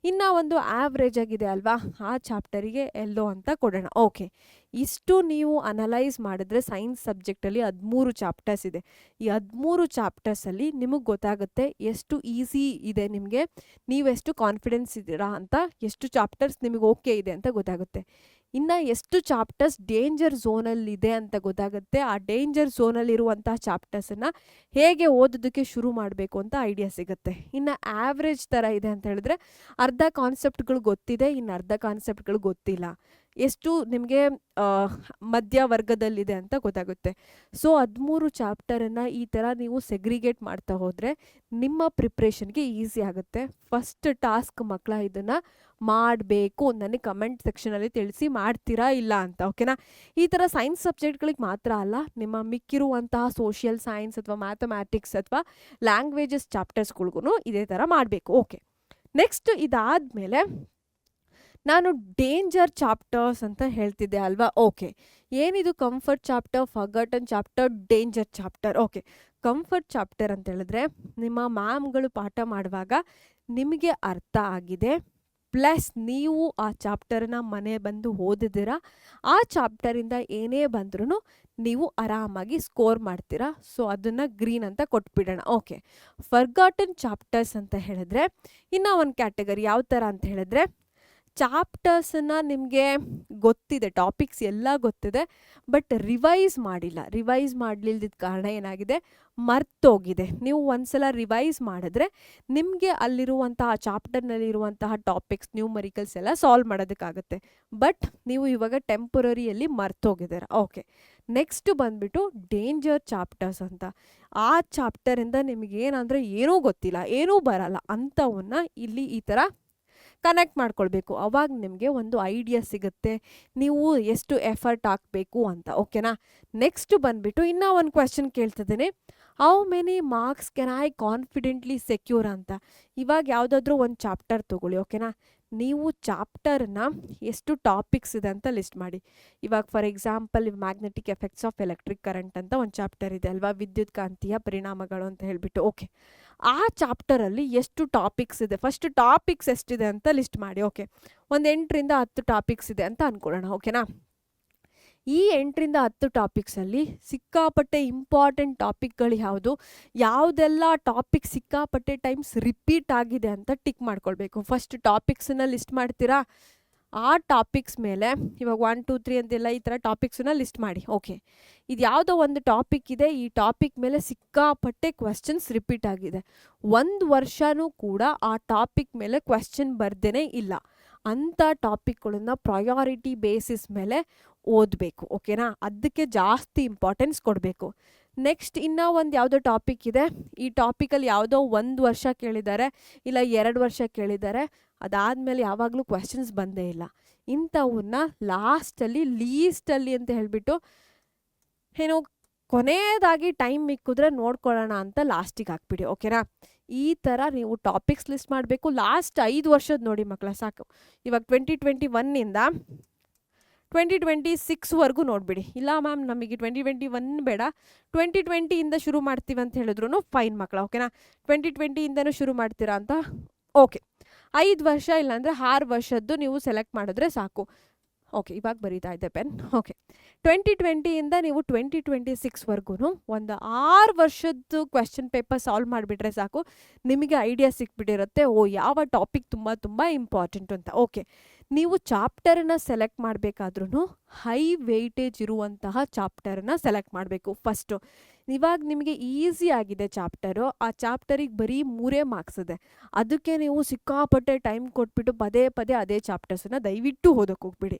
ಇನ್ನು ಒಂದು ಆವ್ರೇಜ್ ಆಗಿದೆ ಅಲ್ವಾ, ಆ ಚಾಪ್ಟರಿಗೆ ಎಲ್ಲೋ ಅಂತ ಕೊಡೋಣ. ಓಕೆ, ಇಷ್ಟು ನೀವು ಅನಲೈಸ್ ಮಾಡಿದ್ರೆ ಸೈನ್ಸ್ ಸಬ್ಜೆಕ್ಟಲ್ಲಿ 13 ಚಾಪ್ಟರ್ಸ್ ಇದೆ. ಈ 13 ಚಾಪ್ಟರ್ಸಲ್ಲಿ ನಿಮಗೆ ಗೊತ್ತಾಗುತ್ತೆ ಎಷ್ಟು ಈಸಿ ಇದೆ ನಿಮಗೆ, ನೀವೆಷ್ಟು ಕಾನ್ಫಿಡೆನ್ಸ್ ಇದ್ದೀರಾ ಅಂತ, ಎಷ್ಟು ಚಾಪ್ಟರ್ಸ್ ನಿಮಗೆ ಓಕೆ ಇದೆ ಅಂತ ಗೊತ್ತಾಗುತ್ತೆ. ಇನ್ನು ಎಷ್ಟು ಚಾಪ್ಟರ್ಸ್ ಡೇಂಜರ್ ಝೋನಲ್ಲಿದೆ ಅಂತ ಗೊತ್ತಾಗುತ್ತೆ. ಆ ಡೇಂಜರ್ ಝೋನಲ್ಲಿರುವಂತಹ ಚಾಪ್ಟರ್ಸನ್ನು ಹೇಗೆ ಓದೋದಕ್ಕೆ ಶುರು ಮಾಡಬೇಕು ಅಂತ ಐಡಿಯಾ ಸಿಗುತ್ತೆ. ಇನ್ನು ಆವ್ರೇಜ್ ಥರ ಇದೆ ಅಂತ ಹೇಳಿದ್ರೆ ಅರ್ಧ ಕಾನ್ಸೆಪ್ಟ್ಗಳು ಗೊತ್ತಿದೆ, ಇನ್ನು ಅರ್ಧ ಕಾನ್ಸೆಪ್ಟ್ಗಳು ಗೊತ್ತಿಲ್ಲ, ಎಷ್ಟು ನಿಮಗೆ ಮಧ್ಯವರ್ಗದಲ್ಲಿದೆ ಅಂತ ಗೊತ್ತಾಗುತ್ತೆ. ಸೊ 13 ಚಾಪ್ಟರನ್ನು ಈ ಥರ ನೀವು ಸೆಗ್ರಿಗೇಟ್ ಮಾಡ್ತಾ ಹೋದರೆ ನಿಮ್ಮ ಪ್ರಿಪ್ರೇಷನ್ಗೆ ಈಸಿ ಆಗುತ್ತೆ. ಫಸ್ಟ್ ಟಾಸ್ಕ್ ಮಕ್ಕಳ ಇದನ್ನು ಮಾಡಬೇಕು, ನನಗೆ ಕಮೆಂಟ್ ಸೆಕ್ಷನಲ್ಲಿ ತಿಳಿಸಿ ಮಾಡ್ತೀರಾ ಇಲ್ಲ ಅಂತ. ಓಕೆನಾ? ಈ ಥರ ಸೈನ್ಸ್ ಸಬ್ಜೆಕ್ಟ್ಗಳಿಗೆ ಮಾತ್ರ ಅಲ್ಲ, ನಿಮ್ಮ ಮಿಕ್ಕಿರುವಂತಹ ಸೋಷಿಯಲ್ ಸೈನ್ಸ್ ಅಥವಾ ಮ್ಯಾಥಮ್ಯಾಟಿಕ್ಸ್ ಅಥವಾ ಲ್ಯಾಂಗ್ವೇಜಸ್ ಚಾಪ್ಟರ್ಸ್ಗಳಿಗೂ ಇದೇ ಥರ ಮಾಡಬೇಕು. ಓಕೆ, ನೆಕ್ಸ್ಟ್ ಇದಾದಮೇಲೆ ನಾನು ಡೇಂಜರ್ ಚಾಪ್ಟರ್ಸ್ ಅಂತ ಹೇಳ್ತಿದ್ದೆ ಅಲ್ವಾ. ಓಕೆ, ಏನಿದು comfort chapter, forgotten chapter, danger chapter. Okay, comfort chapter ಅಂತ ಹೇಳಿದ್ರೆ ನಿಮ್ಮ ಮ್ಯಾಮ್ಗಳು ಪಾಠ ಮಾಡುವಾಗ ನಿಮಗೆ ಅರ್ಥ ಆಗಿದೆ, ಪ್ಲಸ್ ನೀವು ಆ ಚಾಪ್ಟರ್ನ ಮನೆ ಬಂದು ಓದಿದ್ದೀರಾ, ಆ ಚಾಪ್ಟರಿಂದ ಏನೇ ಬಂದ್ರೂ ನೀವು ಆರಾಮಾಗಿ ಸ್ಕೋರ್ ಮಾಡ್ತೀರಾ. ಸೊ ಅದನ್ನು ಗ್ರೀನ್ ಅಂತ ಕೊಟ್ಬಿಡೋಣ. ಓಕೆ, ಫರ್ಗಾಟನ್ ಚಾಪ್ಟರ್ಸ್ ಅಂತ ಹೇಳಿದ್ರೆ ಇನ್ನೂ ಒಂದು ಕ್ಯಾಟಗರಿ ಯಾವ ಥರ ಅಂತ ಹೇಳಿದ್ರೆ ಚಾಪ್ಟರ್ಸನ್ನು ನಿಮಗೆ ಗೊತ್ತಿದೆ, ಟಾಪಿಕ್ಸ್ ಎಲ್ಲ ಗೊತ್ತಿದೆ, ಬಟ್ ರಿವೈಸ್ ಮಾಡಿಲ್ಲ. ರಿವೈಸ್ ಮಾಡಲಿಲ್ಲದ ಕಾರಣ ಏನಾಗಿದೆ, ಮರ್ತೋಗಿದೆ. ನೀವು ಒಂದ್ಸಲ ರಿವೈಸ್ ಮಾಡಿದ್ರೆ ನಿಮಗೆ ಅಲ್ಲಿರುವಂತಹ ಚಾಪ್ಟರ್ನಲ್ಲಿರುವಂತಹ ಟಾಪಿಕ್ಸ್ ನ್ಯೂಮರಿಕಲ್ಸ್ ಎಲ್ಲ ಸಾಲ್ವ್ ಮಾಡೋದಕ್ಕಾಗುತ್ತೆ, ಬಟ್ ನೀವು ಇವಾಗ ಟೆಂಪರರಿಯಲ್ಲಿ ಮರ್ತೋಗಿದ್ದೀರ. ಓಕೆ, ನೆಕ್ಸ್ಟ್ ಬಂದ್ಬಿಟ್ಟು ಡೇಂಜರ್ ಚಾಪ್ಟರ್ಸ್ ಅಂತ. ಆ ಚಾಪ್ಟರಿಂದ ನಿಮಗೇನಂದರೆ ಏನೂ ಗೊತ್ತಿಲ್ಲ, ಏನೂ ಬರಲ್ಲ ಅಂಥವನ್ನ ಇಲ್ಲಿ ಈ ಥರ ಕನೆಕ್ಟ್ ಮಾಡ್ಕೊಳ್ಬೇಕು. ಅವಾಗ ನಿಮಗೆ ಒಂದು ಐಡಿಯಾ ಸಿಗುತ್ತೆ ನೀವು ಎಷ್ಟು ಎಫರ್ಟ್ ಹಾಕಬೇಕು ಅಂತ. ಓಕೆನಾ? ನೆಕ್ಸ್ಟ್ ಬಂದ್ಬಿಟ್ಟು ಇನ್ನೂ ಒಂದು ಕ್ವೆಶನ್ ಕೇಳ್ತಿದ್ದೀನಿ, how many marks can I confidently secure ಅಂತ. ಇವಾಗ ಯಾವುದಾದ್ರೂ ಒಂದು ಚಾಪ್ಟರ್ ತೊಗೊಳ್ಳಿ. ಓಕೆನಾ? ನೀವು ಚಾಪ್ಟರ್ನ ಎಷ್ಟು ಟಾಪಿಕ್ಸ್ ಇದೆ ಅಂತ ಲಿಸ್ಟ್ ಮಾಡಿ. ಇವಾಗ for example magnetic effects of electric current ಅಂತ ಒಂದು ಚಾಪ್ಟರ್ ಇದೆ ಅಲ್ವಾ, ವಿದ್ಯುತ್ ಕಾಂತೀಯ ಪರಿಣಾಮಗಳು ಅಂತ ಹೇಳ್ಬಿಟ್ಟು. ಓಕೆ, ಆ ಚಾಪ್ಟರಲ್ಲಿ ಎಷ್ಟು ಟಾಪಿಕ್ಸ್ ಇದೆ, ಫಸ್ಟ್ ಟಾಪಿಕ್ಸ್ ಎಷ್ಟಿದೆ ಅಂತ ಲಿಸ್ಟ್ ಮಾಡಿ. ಓಕೆ, ಒಂದು 8ರಿಂದ 10 ಟಾಪಿಕ್ಸ್ ಇದೆ ಅಂತ ಅಂದ್ಕೊಳ್ಳೋಣ. ಓಕೆನಾ? ಈ 8ರಿಂದ 10 ಟಾಪಿಕ್ಸಲ್ಲಿ ಸಿಕ್ಕಾಪಟ್ಟೆ ಇಂಪಾರ್ಟೆಂಟ್ ಟಾಪಿಕ್ಗಳು ಯಾವುದೆಲ್ಲ ಟಾಪಿಕ್ ಸಿಕ್ಕಾಪಟ್ಟೆ ಟೈಮ್ಸ್ ರಿಪೀಟ್ ಆಗಿದೆ ಅಂತ ಟಿಕ್ ಮಾಡ್ಕೊಳ್ಬೇಕು. ಫಸ್ಟ್ ಟಾಪಿಕ್ಸನ್ನ ಲಿಸ್ಟ್ ಮಾಡ್ತೀರಾ, ಆ ಟಾಪಿಕ್ಸ್ ಮೇಲೆ ಇವಾಗ 1 2 3 ಅಂತೆಲ್ಲ ಈ ಥರ ಟಾಪಿಕ್ಸನ್ನ ಲಿಸ್ಟ್ ಮಾಡಿ. ಓಕೆ, ಇದು ಯಾವುದೋ ಒಂದು ಟಾಪಿಕ್ ಇದೆ, ಈ ಟಾಪಿಕ್ ಮೇಲೆ ಸಿಕ್ಕಾಪಟ್ಟೆ ಕ್ವೆಶ್ಚನ್ಸ್ ರಿಪೀಟ್ ಆಗಿದೆ, 1 ವರ್ಷನೂ ಕೂಡ ಆ ಟಾಪಿಕ್ ಮೇಲೆ ಕ್ವೆಶ್ಚನ್ ಬರ್ದೇ ಇಲ್ಲ, ಅಂಥ ಟಾಪಿಕ್ಗಳನ್ನ ಪ್ರಯಾರಿಟಿ ಬೇಸಿಸ್ ಮೇಲೆ ಓದಬೇಕು. ಓಕೆನಾ, ಅದಕ್ಕೆ ಜಾಸ್ತಿ ಇಂಪಾರ್ಟೆನ್ಸ್ ಕೊಡಬೇಕು. ನೆಕ್ಸ್ಟ್ ಇನ್ನೂ ಒಂದು ಯಾವುದೋ ಟಾಪಿಕ್ ಇದೆ, ಈ ಟಾಪಿಕಲ್ಲಿ ಯಾವುದೋ 1 ವರ್ಷ ಕೇಳಿದ್ದಾರೆ ಇಲ್ಲ 2 ವರ್ಷ ಕೇಳಿದ್ದಾರೆ, ಅದಾದಮೇಲೆ ಯಾವಾಗಲೂ ಕ್ವೆಶ್ಚನ್ಸ್ ಬಂದೇ ಇಲ್ಲ, ಇಂಥವನ್ನ ಲಾಸ್ಟಲ್ಲಿ ಲೀಸ್ಟಲ್ಲಿ ಅಂತ ಹೇಳಿಬಿಟ್ಟು ಏನೋ ಕೊನೆಯದಾಗಿ ಟೈಮ್ ಮಿಕ್ಕಿದ್ರೆ ನೋಡ್ಕೊಳ್ಳೋಣ ಅಂತ ಲಾಸ್ಟಿಗೆ ಹಾಕ್ಬಿಡಿ. ಓಕೆನಾ, ಈ ಥರ ನೀವು ಟಾಪಿಕ್ಸ್ ಲಿಸ್ಟ್ ಮಾಡಬೇಕು. ಲಾಸ್ಟ್ 5 ವರ್ಷದ ನೋಡಿ ಮಕ್ಕಳ ಸಾಕು. ಇವಾಗ 2021ಇಂದ 2026ವರೆಗೂ ನೋಡಿಬಿಡಿ. ಇಲ್ಲ ಮ್ಯಾಮ್ ನಮಗೆ 2021 ಬೇಡ, 2020ಇಂದ ಶುರು ಮಾಡ್ತೀವಿ ಅಂತ ಹೇಳಿದ್ರು ಫೈನ್ ಮಕ್ಕಳ. ಓಕೆನಾ, 2020ಇಂದನೂ ಶುರು ಮಾಡ್ತೀರಾ ಅಂತ ಓಕೆ, 5 ವರ್ಷ ಇಲ್ಲಾಂದರೆ 6 ವರ್ಷದ್ದು ನೀವು ಸೆಲೆಕ್ಟ್ ಮಾಡಿದ್ರೆ ಸಾಕು. ಓಕೆ, ಇವಾಗ ಬರೀತಾ ಇದೆ ಪೆನ್. ಓಕೆ, 2020ಇಂದ ನೀವು 2026ವರೆಗೂ ಒಂದು 6 ವರ್ಷದ್ದು ಕ್ವೆಶ್ಚನ್ ಪೇಪರ್ ಸಾಲ್ವ್ ಮಾಡಿಬಿಟ್ರೆ ಸಾಕು, ನಿಮಗೆ ಐಡಿಯಾ ಸಿಕ್ಬಿಟ್ಟಿರುತ್ತೆ, ಓ ಯಾವ ಟಾಪಿಕ್ ತುಂಬ ತುಂಬ ಇಂಪಾರ್ಟೆಂಟು ಅಂತ. ಓಕೆ, ನೀವು ಚಾಪ್ಟರನ್ನ ಸೆಲೆಕ್ಟ್ ಮಾಡಬೇಕಾದ್ರೂ ಹೈ ವೆಯ್ಟೇಜ್ ಇರುವಂತಹ ಚಾಪ್ಟರನ್ನ ಸೆಲೆಕ್ಟ್ ಮಾಡಬೇಕು ಫಸ್ಟು. ಇವಾಗ ನಿಮಗೆ ಈಸಿ ಆಗಿದೆ ಚಾಪ್ಟರು, ಆ ಚಾಪ್ಟರಿಗೆ ಬರೀ 3 ಮಾರ್ಕ್ಸ್ ಇದೆ, ಅದಕ್ಕೆ ನೀವು ಸಿಕ್ಕಾಪಟ್ಟೆ ಟೈಮ್ ಕೊಟ್ಬಿಟ್ಟು ಪದೇ ಪದೇ ಅದೇ ಚಾಪ್ಟರ್ಸನ್ನು ದಯವಿಟ್ಟು ಓದೋಕೆ ಹೋಗ್ಬಿಡಿ.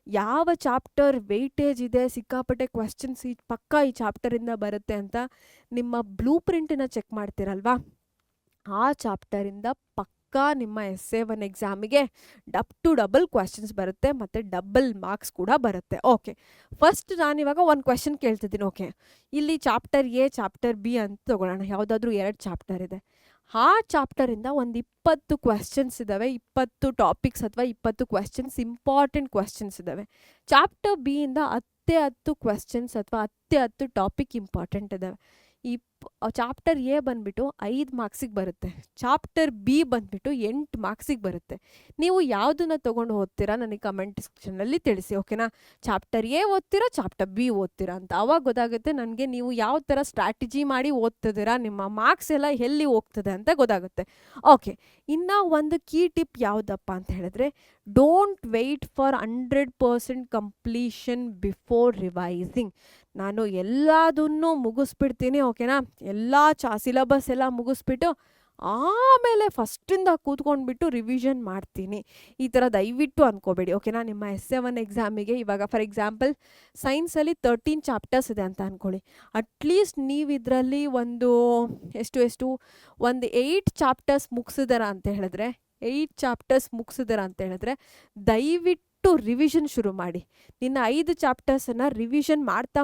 ಯಾವ ಚಾಪ್ಟರ್ ವೆಯ್ಟೇಜ್ ಇದೆ, ಸಿಕ್ಕಾಪಟ್ಟೆ ಕ್ವೆಶ್ಚನ್ಸ್ ಪಕ್ಕ ಈ ಚಾಪ್ಟರಿಂದ ಬರುತ್ತೆ ಅಂತ ನಿಮ್ಮ ಬ್ಲೂ ಪ್ರಿಂಟನ್ನ ಚೆಕ್ ಮಾಡ್ತೀರಲ್ವಾ, ಆ ಚಾಪ್ಟರಿಂದ ಪಕ್ಕ ನಿಮ್ಮ SA1 ಎಕ್ಸಾಮಿಗೆ ಡಬಲ್ ಕ್ವೆಶ್ಚನ್ಸ್ ಬರುತ್ತೆ ಮತ್ತು ಡಬಲ್ ಮಾರ್ಕ್ಸ್ ಕೂಡ ಬರುತ್ತೆ. ಓಕೆ, ಫಸ್ಟ್ ನಾನಿವಾಗ ಒಂದು ಕ್ವೆಶ್ಚನ್ ಕೇಳ್ತಿದ್ದೀನಿ. ಓಕೆ, ಇಲ್ಲಿ ಚಾಪ್ಟರ್ A ಚಾಪ್ಟರ್ B ಅಂತ ತೊಗೊಳ್ಳೋಣ, ಯಾವುದಾದ್ರೂ 2 ಚಾಪ್ಟರ್ ಇದೆ, ಆ ಚಾಪ್ಟರಿಂದ ಒಂದು 20 ಕ್ವೆಶ್ಚನ್ಸ್ ಇದ್ದಾವೆ, 20 ಟಾಪಿಕ್ಸ್ ಅಥವಾ 20 ಕ್ವೆಶ್ಚನ್ಸ್, ಇಂಪಾರ್ಟೆಂಟ್ ಕ್ವೆಶ್ಚನ್ಸ್ ಇದ್ದಾವೆ. ಚಾಪ್ಟರ್ B ಇಂದ 10 ಕ್ವೆಶ್ಚನ್ಸ್ ಅಥವಾ 10 ಟಾಪಿಕ್ ಇಂಪಾರ್ಟೆಂಟ್ ಇದ್ದಾವೆ. ಈ ಚಾಪ್ಟರ್ A ಬಂದುಬಿಟ್ಟು 5 ಮಾರ್ಕ್ಸಿಗೆ ಬರುತ್ತೆ, ಚಾಪ್ಟರ್ B ಬಂದುಬಿಟ್ಟು 8 ಮಾರ್ಕ್ಸಿಗೆ ಬರುತ್ತೆ. ನೀವು ಯಾವುದನ್ನು ತೊಗೊಂಡು ಓದ್ತೀರಾ ನನಗೆ ಕಮೆಂಟ್ ಸೆಕ್ಷನಲ್ಲಿ ತಿಳಿಸಿ. ಓಕೆನಾ, ಚಾಪ್ಟರ್ A ಓದ್ತೀರಾ ಚಾಪ್ಟರ್ B ಓದ್ತೀರಾ ಅಂತ, ಆವಾಗ ಗೊತ್ತಾಗುತ್ತೆ ನನಗೆ ನೀವು ಯಾವ ಥರ ಸ್ಟ್ರಾಟಜಿ ಮಾಡಿ ಓದ್ತಿದ್ದೀರಾ, ನಿಮ್ಮ ಮಾರ್ಕ್ಸ್ ಎಲ್ಲ ಎಲ್ಲಿ ಹೋಗ್ತದೆ ಅಂತ ಗೊತ್ತಾಗುತ್ತೆ. ಓಕೆ, ಇನ್ನು ಒಂದು ಕೀ ಟಿಪ್ ಯಾವುದಪ್ಪ ಅಂತ ಹೇಳಿದ್ರೆ, don't wait for 100% completion before revising. ನಾನು ಎಲ್ಲದನ್ನೂ ಮುಗಿಸ್ಬಿಡ್ತೀನಿ. ಓಕೆನಾ, ಎಲ್ಲ ಸಿಲೆಬಸ್ ಎಲ್ಲ ಮುಗಿಸ್ಬಿಟ್ಟು ಆಮೇಲೆ ಫಸ್ಟಿಂದ ಕೂತ್ಕೊಂಡ್ಬಿಟ್ಟು ರಿವಿಷನ್ ಮಾಡ್ತೀನಿ, ಈ ಥರ ದಯವಿಟ್ಟು ಅಂದ್ಕೋಬೇಡಿ. ಓಕೆನಾ, ನಿಮ್ಮ SA1 ಎಕ್ಸಾಮಿಗೆ ಇವಾಗ ಫಾರ್ ಎಕ್ಸಾಂಪಲ್ ಸೈನ್ಸಲ್ಲಿ 13 ಚಾಪ್ಟರ್ಸ್ ಇದೆ ಅಂತ ಅಂದ್ಕೊಳ್ಳಿ, ಅಟ್ಲೀಸ್ಟ್ ನೀವು ಇದರಲ್ಲಿ ಒಂದು ಎಷ್ಟು ಒಂದು 8 ಚಾಪ್ಟರ್ಸ್ ಮುಗಿಸಿದಾರ ಅಂತ ಹೇಳಿದ್ರೆ, 8 ಚಾಪ್ಟರ್ಸ್ ಮುಗಿಸಿದಾರ ಅಂತ ಹೇಳಿದ್ರೆ ದಯವಿಟ್ಟು ರಿವಿಷನ್ ಶುರು ಮಾಡಿ. ನಿನ್ನ 5 ಚಾಪ್ಟರ್ಸನ್ನು ರಿವಿಷನ್ ಮಾಡ್ತಾ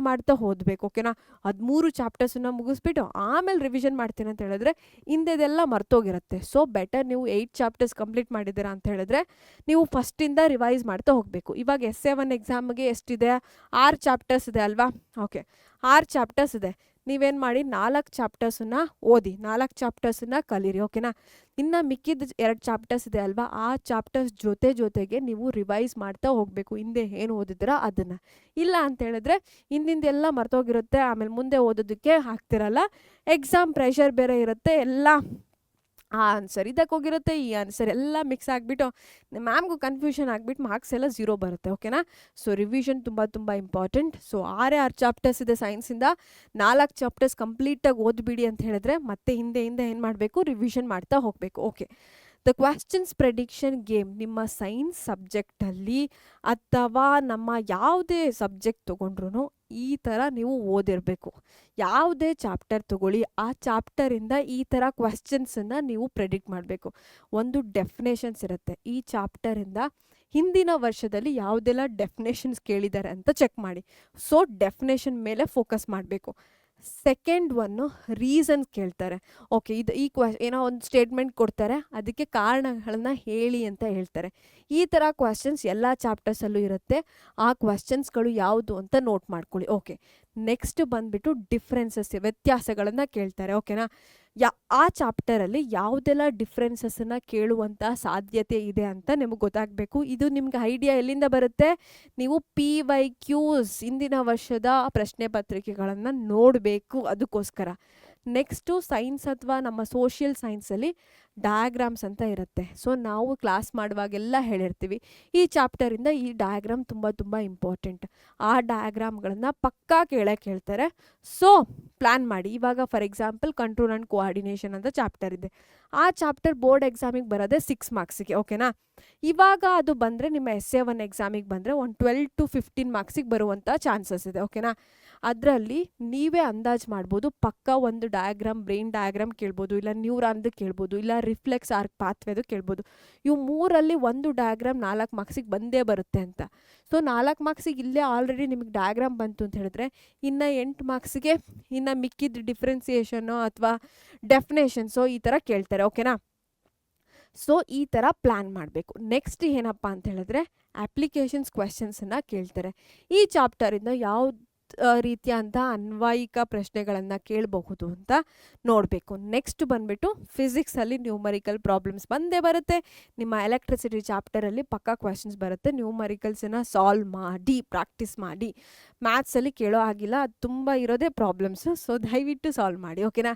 ಓದಬೇಕು. ಓಕೆನಾ, 13 ಚಾಪ್ಟರ್ಸನ್ನು ಮುಗಿಸ್ಬಿಟ್ಟು ಆಮೇಲೆ ರಿವಿಷನ್ ಮಾಡ್ತೀನಿ ಅಂತ ಹೇಳಿದ್ರೆ ಹಿಂದೆದೆಲ್ಲ ಮರ್ತೋಗಿರುತ್ತೆ. ಸೊ ಬೆಟರ್ ನೀವು 8 ಚಾಪ್ಟರ್ಸ್ ಕಂಪ್ಲೀಟ್ ಮಾಡಿದ್ದೀರಾ ಅಂತ ಹೇಳಿದ್ರೆ ನೀವು ಫಸ್ಟಿಂದ ರಿವೈಸ್ ಮಾಡ್ತಾ ಹೋಗಬೇಕು. ಇವಾಗ SA1 ಎಕ್ಸಾಮ್ಗೆ ಎಷ್ಟಿದೆ, 6 ಚಾಪ್ಟರ್ಸ್ ಇದೆ ಅಲ್ವಾ. ಓಕೆ, 6 ಚಾಪ್ಟರ್ಸ್ ಇದೆ, ನೀವೇನು ಮಾಡಿ 4 ಚಾಪ್ಟರ್ಸನ್ನು ಓದಿ, 4 ಚಾಪ್ಟರ್ಸನ್ನು ಕಲೀರಿ. ಓಕೆನಾ, ಇನ್ನು ಮಿಕ್ಕಿದ 2 ಚಾಪ್ಟರ್ಸ್ ಇದೆ ಅಲ್ವಾ, ಆ ಚಾಪ್ಟರ್ಸ್ ಜೊತೆಗೆ ನೀವು ರಿವೈಸ್ ಮಾಡ್ತಾ ಹೋಗಬೇಕು, ಹಿಂದೆ ಏನು ಓದಿದ್ದೀರಾ ಅದನ್ನು. ಇಲ್ಲ ಅಂತ ಹೇಳಿದ್ರೆ ಹಿಂದಿಂದೆಲ್ಲ ಮರ್ತೋಗಿರುತ್ತೆ, ಆಮೇಲೆ ಮುಂದೆ ಓದೋದಕ್ಕೆ ಆಗ್ತಿರಲ್ಲ, ಎಕ್ಸಾಮ್ ಪ್ರೆಷರ್ ಬೇರೆ ಇರುತ್ತೆ, ಎಲ್ಲ ಆ ಆನ್ಸರ್ ಇದಕ್ಕೆ ಹೋಗಿರುತ್ತೆ, ಈ ಆನ್ಸರ್ ಎಲ್ಲ ಮಿಕ್ಸ್ ಆಗಿಬಿಟ್ಟು ಮ್ಯಾಮ್ಗೂ ಕನ್ಫ್ಯೂಷನ್ ಆಗಿಬಿಟ್ಟು ಮಾರ್ಕ್ಸ್ ಎಲ್ಲ 0 ಬರುತ್ತೆ. ಓಕೆನಾ, ಸೊ ರಿವಿಷನ್ ತುಂಬ ಇಂಪಾರ್ಟೆಂಟ್. ಸೊ 6 ಚಾಪ್ಟರ್ಸ್ ಇದೆ ಸೈನ್ಸಿಂದ, 4 ಚಾಪ್ಟರ್ಸ್ ಕಂಪ್ಲೀಟಾಗಿ ಓದ್ಬಿಡಿ ಅಂತ ಹೇಳಿದ್ರೆ ಮತ್ತೆ ಹಿಂದೆ ಏನು ಮಾಡಬೇಕು, ರಿವಿಷನ್ ಮಾಡ್ತಾ ಹೋಗಬೇಕು. Okay, the questions prediction game ನಿಮ್ಮ ಸೈನ್ಸ್ ಸಬ್ಜೆಕ್ಟಲ್ಲಿ ಅಥವಾ ನಮ್ಮ ಯಾವುದೇ ಸಬ್ಜೆಕ್ಟ್ ತೊಗೊಂಡ್ರೂ ಈ ಥರ ನೀವು ಓದಿರಬೇಕು. ಯಾವುದೇ ಚಾಪ್ಟರ್ ತೊಗೊಳ್ಳಿ, ಆ ಚಾಪ್ಟರಿಂದ ಈ ಥರ ಕ್ವೆಶ್ಚನ್ಸನ್ನು ನೀವು ಪ್ರೆಡಿಕ್ಟ್ ಮಾಡಬೇಕು. ಒಂದು ಡೆಫಿನೇಷನ್ಸ್ ಇರುತ್ತೆ, ಈ ಚಾಪ್ಟರಿಂದ ಹಿಂದಿನ ವರ್ಷದಲ್ಲಿ ಯಾವುದೆಲ್ಲ ಡೆಫಿನೇಷನ್ಸ್ ಕೇಳಿದ್ದಾರೆ ಅಂತ ಚೆಕ್ ಮಾಡಿ. ಸೊ ಡೆಫಿನೇಷನ್ ಮೇಲೆ ಫೋಕಸ್ ಮಾಡಬೇಕು. ಸೆಕೆಂಡ್ ಒನ್ನು ರೀಸನ್ಸ್ ಕೇಳ್ತಾರೆ. ಓಕೆ, ಈ ಏನೋ ಒಂದು ಸ್ಟೇಟ್ಮೆಂಟ್ ಕೊಡ್ತಾರೆ, ಅದಕ್ಕೆ ಕಾರಣಗಳನ್ನ ಹೇಳಿ ಅಂತ ಹೇಳ್ತಾರೆ. ಈ ಥರ ಕ್ವೆಶ್ಚನ್ಸ್ ಎಲ್ಲ ಚಾಪ್ಟರ್ಸಲ್ಲೂ ಇರುತ್ತೆ, ಆ ಕ್ವೆಶ್ಚನ್ಸ್ಗಳು ಯಾವುದು ಅಂತ ನೋಟ್ ಮಾಡ್ಕೊಳ್ಳಿ. ಓಕೆ, ನೆಕ್ಸ್ಟ್ ಬಂದುಬಿಟ್ಟು ಡಿಫ್ರೆನ್ಸಸ್, ವ್ಯತ್ಯಾಸಗಳನ್ನು ಕೇಳ್ತಾರೆ. ಓಕೆನಾ, ಆ ಚಾಪ್ಟರಲ್ಲಿ ಯಾವುದೆಲ್ಲ ಡಿಫ್ರೆನ್ಸಸ್ಸನ್ನು ಕೇಳುವಂಥ ಸಾಧ್ಯತೆ ಇದೆ ಅಂತ ನಿಮಗೆ ಗೊತ್ತಾಗಬೇಕು. ಇದು ನಿಮ್ಗೆ ಐಡಿಯಾ ಎಲ್ಲಿಂದ ಬರುತ್ತೆ, ನೀವು PYQs ಹಿಂದಿನ ವರ್ಷದ ಪ್ರಶ್ನೆ ಪತ್ರಿಕೆಗಳನ್ನು ನೋಡಬೇಕು. ಅದಕ್ಕೋಸ್ಕರ ನೆಕ್ಸ್ಟು ಸೈನ್ಸ್ ಅಥವಾ ನಮ್ಮ ಸೋಷಿಯಲ್ ಸೈನ್ಸಲ್ಲಿ ಡಯಾಗ್ರಾಮ್ಸ್ ಅಂತ ಇರುತ್ತೆ. ಸೊ ನಾವು ಕ್ಲಾಸ್ ಮಾಡುವಾಗೆಲ್ಲ ಹೇಳಿರ್ತೀವಿ ಈ ಚಾಪ್ಟರಿಂದ ಈ ಡಯಾಗ್ರಾಮ್ ತುಂಬ ತುಂಬ ಇಂಪಾರ್ಟೆಂಟ್. ಆ ಡಯಾಗ್ರಾಮ್ಗಳನ್ನು ಪಕ್ಕಾ ಕೇಳಕ್ಕೆ ಹೇಳ್ತಾರೆ. ಸೊ ಪ್ಲ್ಯಾನ್ ಮಾಡಿ. ಇವಾಗ for example control and coordination ಅಂತ ಚಾಪ್ಟರ್ ಇದೆ. ಆ ಚಾಪ್ಟರ್ ಬೋರ್ಡ್ ಎಕ್ಸಾಮಿಗೆ ಬರೋದೇ 6 ಮಾರ್ಕ್ಸಿಗೆ, ಓಕೆನಾ. ಇವಾಗ ಅದು ಬಂದರೆ ನಿಮ್ಮ SA1 ಎಕ್ಸಾಮಿಗೆ ಬಂದರೆ ಒಂದು 12 to 15 ಮಾರ್ಕ್ಸಿಗೆ ಬರುವಂಥ ಚಾನ್ಸಸ್ ಇದೆ, ಓಕೆನಾ. ಅದರಲ್ಲಿ ನೀವೇ ಅಂದಾಜು ಮಾಡ್ಬೋದು. ಪಕ್ಕ ಒಂದು ಡಯಾಗ್ರಾಮ್, ಬ್ರೈನ್ ಡಯಾಗ್ರಾಮ್ ಕೇಳ್ಬೋದು, ಇಲ್ಲ ನ್ಯೂರಾನ್ದು ಕೇಳ್ಬೋದು, ಇಲ್ಲ ರಿಫ್ಲೆಕ್ಸ್ ಆರ್ಕ್ ಪಾತ್ವೇದು ಕೇಳ್ಬೋದು. ಇವು ಮೂರಲ್ಲಿ ಒಂದು ಡಯಾಗ್ರಾಮ್ 4 ಮಾರ್ಕ್ಸಿಗೆ ಬಂದೇ ಬರುತ್ತೆ ಅಂತ. ಸೊ 4 ಮಾರ್ಕ್ಸಿಗೆ ಇಲ್ಲೇ ಆಲ್ರೆಡಿ ನಿಮಗೆ ಡಯಾಗ್ರಾಮ್ ಬಂತು ಅಂತ ಹೇಳಿದ್ರೆ ಇನ್ನು 8 ಮಾರ್ಕ್ಸಿಗೆ ಇನ್ನು ಮಿಕ್ಕಿದ ಡಿಫ್ರೆನ್ಸಿಯೇಷನ್ನು ಅಥವಾ ಡೆಫಿನೇಷನ್ಸು ಈ ಥರ ಕೇಳ್ತಾರೆ, ಓಕೆನಾ. ಸೊ ಈ ಥರ ಪ್ಲ್ಯಾನ್ ಮಾಡಬೇಕು. ನೆಕ್ಸ್ಟ್ ಏನಪ್ಪ ಅಂತ ಹೇಳಿದ್ರೆ ಅಪ್ಲಿಕೇಶನ್ಸ್ ಕ್ವೆಶನ್ಸನ್ನು ಕೇಳ್ತಾರೆ. ಈ ಚಾಪ್ಟರಿಂದ ಯಾವ ರೀತಿಯಂಥ ಅನ್ವಯಿಕ ಪ್ರಶ್ನೆಗಳನ್ನು ಕೇಳಬಹುದು ಅಂತ ನೋಡಬೇಕು. ನೆಕ್ಸ್ಟ್ ಬಂದುಬಿಟ್ಟು ಫಿಸಿಕ್ಸಲ್ಲಿ ನ್ಯೂಮರಿಕಲ್ ಪ್ರಾಬ್ಲಮ್ಸ್ ಬಂದೇ ಬರುತ್ತೆ. ನಿಮ್ಮ ಎಲೆಕ್ಟ್ರಿಸಿಟಿ ಚಾಪ್ಟರಲ್ಲಿ ಪಕ್ಕಾ ಕ್ವೆಶನ್ಸ್ ಬರುತ್ತೆ. ನ್ಯೂಮರಿಕಲ್ಸನ್ನು ಸಾಲ್ವ್ ಮಾಡಿ ಪ್ರಾಕ್ಟೀಸ್ ಮಾಡಿ. ಮ್ಯಾಥ್ಸಲ್ಲಿ ಕೇಳೋ ಆಗಿಲ್ಲ, ಅದು ತುಂಬ ಇರೋದೇ ಪ್ರಾಬ್ಲಮ್ಸು. ಸೊ ದಯವಿಟ್ಟು ಸಾಲ್ವ್ ಮಾಡಿ, ಓಕೆನಾ.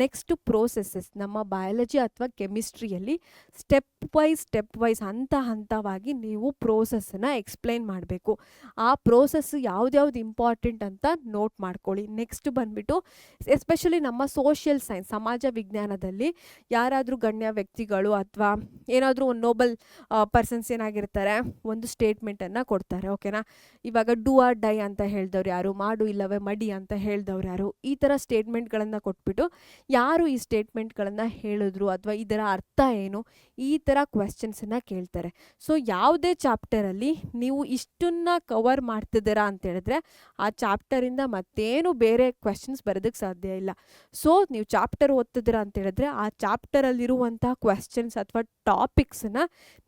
ನೆಕ್ಸ್ಟು ಪ್ರೋಸೆಸ್ಸಸ್. ನಮ್ಮ ಬಯಾಲಜಿ ಅಥವಾ ಕೆಮಿಸ್ಟ್ರಿಯಲ್ಲಿ ಸ್ಟೆಪ್ ವೈಸ್ ಹಂತವಾಗಿ ನೀವು ಪ್ರೋಸೆಸ್ಸನ್ನು ಎಕ್ಸ್ಪ್ಲೈನ್ ಮಾಡಬೇಕು. ಆ ಪ್ರೋಸೆಸ್ ಯಾವ್ದ್ಯಾವ್ದು ಇಂಪಾರ್ಟೆಂಟ್ ಅಂತ ನೋಟ್ ಮಾಡ್ಕೊಳ್ಳಿ. ನೆಕ್ಸ್ಟ್ ಬಂದುಬಿಟ್ಟು ಎಸ್ಪೆಷಲಿ ನಮ್ಮ ಸೋಷಿಯಲ್ ಸೈನ್ಸ್, ಸಮಾಜ ವಿಜ್ಞಾನದಲ್ಲಿ ಯಾರಾದರೂ ಗಣ್ಯ ವ್ಯಕ್ತಿಗಳು ಅಥವಾ ಏನಾದರೂ ಒಂದು ನೋಬಲ್ ಪರ್ಸನ್ಸ್ ಏನಾಗಿರ್ತಾರೆ, ಒಂದು ಸ್ಟೇಟ್ಮೆಂಟನ್ನು ಕೊಡ್ತಾರೆ, ಓಕೆನಾ. ಇವಾಗ ಡೂ ಆರ್ ಡೈ ಅಂತ ಹೇಳ್ದವ್ರು ಯಾರು, ಮಾಡು ಇಲ್ಲವೇ ಮಡಿ ಅಂತ ಹೇಳ್ದವ್ರು ಯಾರು, ಈ ಥರ ಸ್ಟೇಟ್ಮೆಂಟ್ಗಳನ್ನು ಕೊಟ್ಬಿಟ್ಟು ಯಾರು ಈ ಸ್ಟೇಟ್ಮೆಂಟ್ಗಳನ್ನು ಹೇಳಿದ್ರು ಅಥವಾ ಇದರ ಅರ್ಥ ಏನು, ಈ ಥರ ಕ್ವೆಶ್ಚನ್ಸನ್ನು ಕೇಳ್ತಾರೆ. ಸೊ ಯಾವುದೇ ಚಾಪ್ಟರಲ್ಲಿ ನೀವು ಇಷ್ಟನ್ನು ಕವರ್ ಮಾಡ್ತಿದ್ದೀರಾ ಅಂತ ಹೇಳಿದ್ರೆ ಆ ಚಾಪ್ಟರಿಂದ ಮತ್ತೇನು ಬೇರೆ ಕ್ವೆಶನ್ಸ್ ಬರೋದಕ್ಕೆ ಸಾಧ್ಯ ಇಲ್ಲ. ಸೊ ನೀವು ಚಾಪ್ಟರ್ ಓದ್ತಿದ್ದೀರಾ ಅಂತ ಹೇಳಿದ್ರೆ ಆ ಚಾಪ್ಟರಲ್ಲಿರುವಂಥ ಕ್ವೆಶನ್ಸ್ ಅಥವಾ ಟಾಪಿಕ್ಸನ್ನ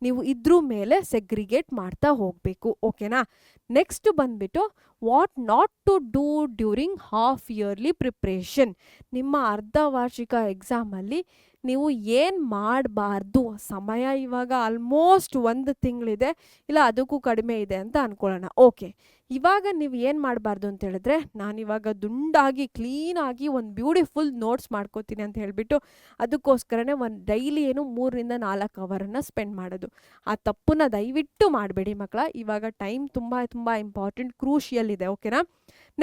ನೀವು ಇದ್ರ ಮೇಲೆ ಸೆಗ್ರಿಗೇಟ್ ಮಾಡ್ತಾ ಹೋಗಬೇಕು, ಓಕೆನಾ. ನೆಕ್ಸ್ಟ್ ಬಂದುಬಿಟ್ಟು what not to do during half yearly preparation. ನಿಮ್ಮ ಅರ್ಧ ವಾರ್ಷಿಕ ಎಕ್ಸಾಮಲ್ಲಿ ನೀವು ಏನು ಮಾಡಬಾರ್ದು. ಸಮಯ ಇವಾಗ ಆಲ್ಮೋಸ್ಟ್ 1 ತಿಂಗಳಿದೆ, ಇಲ್ಲ ಅದಕ್ಕೂ ಕಡಿಮೆ ಇದೆ ಅಂತ ಅಂದ್ಕೊಳ್ಳೋಣ, ಓಕೆ. ಇವಾಗ ನೀವು ಏನು ಮಾಡಬಾರ್ದು ಅಂತ ಹೇಳಿದ್ರೆ ನಾನಿವಾಗ ದುಂಡಾಗಿ ಕ್ಲೀನಾಗಿ ಒಂದು ಬ್ಯೂಟಿಫುಲ್ ನೋಟ್ಸ್ ಮಾಡ್ಕೋತೀನಿ ಅಂತ ಹೇಳಿಬಿಟ್ಟು ಅದಕ್ಕೋಸ್ಕರನೇ ಒಂದು ಡೈಲಿ ಏನು 3 ರಿಂದ 4 ಅವರನ್ನು ಸ್ಪೆಂಡ್ ಮಾಡೋದು. ಆ ತಪ್ಪನ್ನ ದಯವಿಟ್ಟು ಮಾಡಬೇಡಿ ಮಕ್ಕಳ. ಇವಾಗ ಟೈಮ್ ತುಂಬ ತುಂಬ ಇಂಪಾರ್ಟೆಂಟ್, ಕ್ರೂಷಿಯಲ್ ಇದೆ, ಓಕೆನಾ.